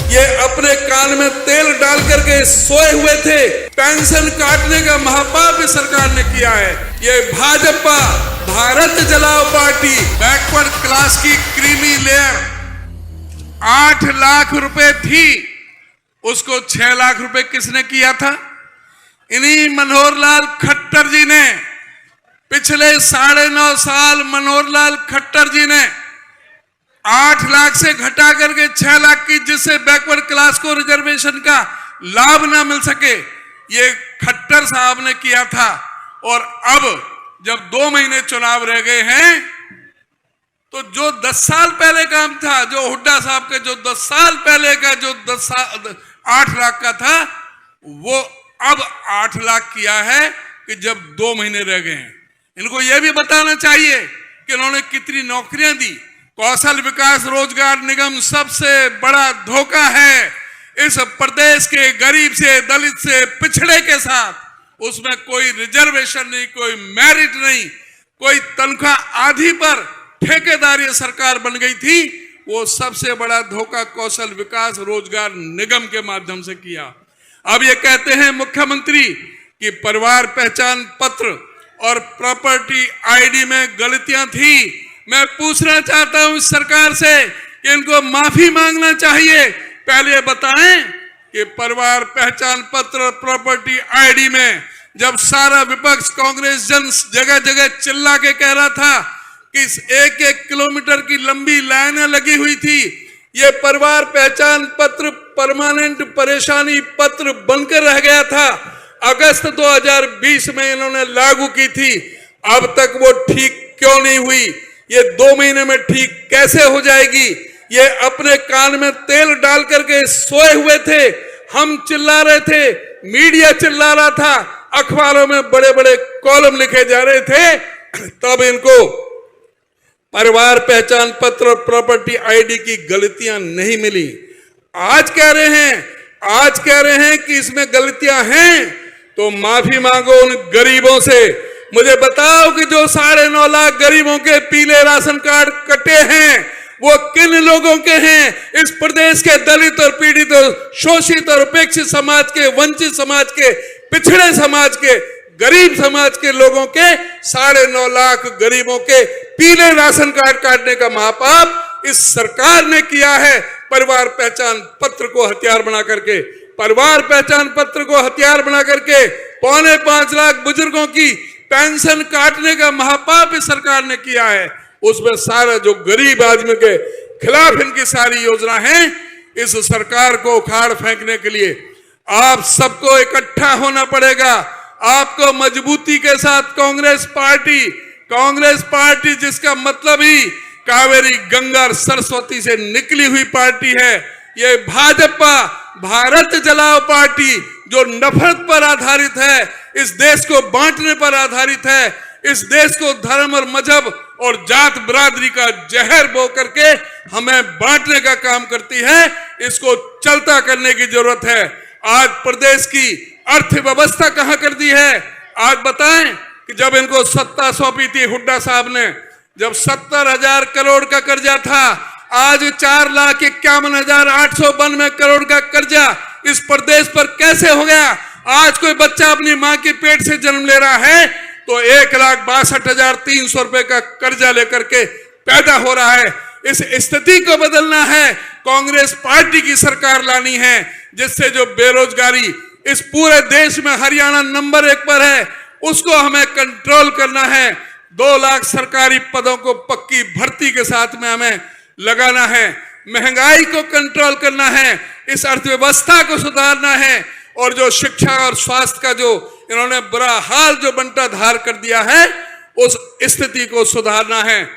ये अपने कान में तेल डाल करके सोए हुए थे। पेंशन काटने का महापाप इस सरकार ने किया है। ये भाजपा भारत जलाओ पार्टी बैकवर्ड क्लास की क्रीमी लेयर 8 लाख रुपए थी, उसको 6 लाख रुपए किसने किया था? इन्हीं मनोहर लाल खट्टर जी ने। पिछले 9.5 साल मनोहर लाल खट्टर जी ने 8 लाख से घटा करके 6 लाख की, जिससे बैकवर्ड क्लास को रिजर्वेशन का लाभ ना मिल सके, ये खट्टर साहब ने किया था। और अब जब 2 महीने चुनाव रह गए हैं तो जो 10 साल पहले काम था, जो हुड्डा साहब के जो 10 साल पहले का जो 8 लाख का था, वो अब 8 लाख किया है कि जब 2 महीने रह गए हैं। इनको यह भी बताना चाहिए कि इन्होंने कितनी नौकरियां दी। कौशल विकास रोजगार निगम सबसे बड़ा धोखा है इस प्रदेश के गरीब से, दलित से, पिछड़े के साथ। उसमें कोई रिजर्वेशन नहीं, कोई मेरिट नहीं, कोई तनख्वाह आधी पर ठेकेदारी सरकार बन गई थी। वो सबसे बड़ा धोखा कौशल विकास रोजगार निगम के माध्यम से किया। अब ये कहते हैं मुख्यमंत्री कि परिवार पहचान पत्र और प्रॉपर्टी आईडी में गलतियां थी। मैं पूछना चाहता हूं इस सरकार से कि इनको माफी मांगना चाहिए। पहले बताएं कि परिवार पहचान पत्र प्रॉपर्टी आईडी में जब सारा विपक्ष कांग्रेस जन जगह जगह चिल्ला के कह रहा था कि 1-1 किलोमीटर की लंबी लाइनें लगी हुई थी, ये परिवार पहचान पत्र परमानेंट परेशानी पत्र बनकर रह गया था। अगस्त 2020 में इन्होंने लागू की थी, अब तक वो ठीक क्यों नहीं हुई? ये 2 महीने में ठीक कैसे हो जाएगी? ये अपने कान में तेल डाल करके सोए हुए थे। हम चिल्ला रहे थे, मीडिया चिल्ला रहा था, अखबारों में बड़े बड़े कॉलम लिखे जा रहे थे, तब इनको परिवार पहचान पत्र प्रॉपर्टी आईडी की गलतियां नहीं मिली। आज कह रहे हैं कि इसमें गलतियां हैं, तो माफी मांगो उन गरीबों से। मुझे बताओ कि जो 9.5 लाख गरीबों के पीले राशन कार्ड कटे हैं, वो किन लोगों के हैं? इस प्रदेश के दलित और पीड़ित और शोषित और उपेक्षित समाज के, वंचित समाज के, पिछड़े समाज के, गरीब समाज के लोगों के 9.5 लाख गरीबों के पीले राशन कार्ड काटने का महापाप इस सरकार ने किया है। परिवार पहचान पत्र को हथियार बना करके, परिवार पहचान पत्र को हथियार बना करके 4.25 लाख बुजुर्गों की पेंशन काटने का महापाप इस सरकार ने किया है। उसमें सारा जो गरीब आदमी के खिलाफ इनकी सारी योजना है, इस सरकार को उखाड़ फेंकने के लिए आप सबको इकट्ठा होना पड़ेगा। आपको मजबूती के साथ कांग्रेस पार्टी जिसका मतलब ही कावेरी, गंगा और सरस्वती से निकली हुई पार्टी है, ये भाजपा भारत जलाओ पार्टी जो नफरत पर आधारित है, इस देश को बांटने पर आधारित है, इस देश को धर्म और मजहब और जात बिरादरी का जहर बो करके हमें बांटने का काम करती है। इसको चलता करने की जरूरत है। आज प्रदेश की अर्थव्यवस्था कहां कर दी है? आज बताएं कि जब इनको सत्ता सौंपी थी हुड्डा साहब ने, जब 70,000 करोड़ का कर्जा था, आज 4,51,892 करोड़ का कर्जा इस प्रदेश पर कैसे हो गया? आज कोई बच्चा अपनी मां के पेट से जन्म ले रहा है तो 1,62,300 रुपए का कर्जा लेकर के पैदा हो रहा है। इस स्थिति को बदलना है, कांग्रेस पार्टी की सरकार लानी है, जिससे जो बेरोजगारी इस पूरे देश में हरियाणा नंबर 1 पर है, उसको हमें कंट्रोल करना है। 2 लाख सरकारी पदों को पक्की भर्ती के साथ में हमें लगाना है। महंगाई को कंट्रोल करना है, इस अर्थव्यवस्था को सुधारना है, और जो शिक्षा और स्वास्थ्य का जो इन्होंने बुरा हाल जो बंटा धार कर दिया है, उस स्थिति को सुधारना है।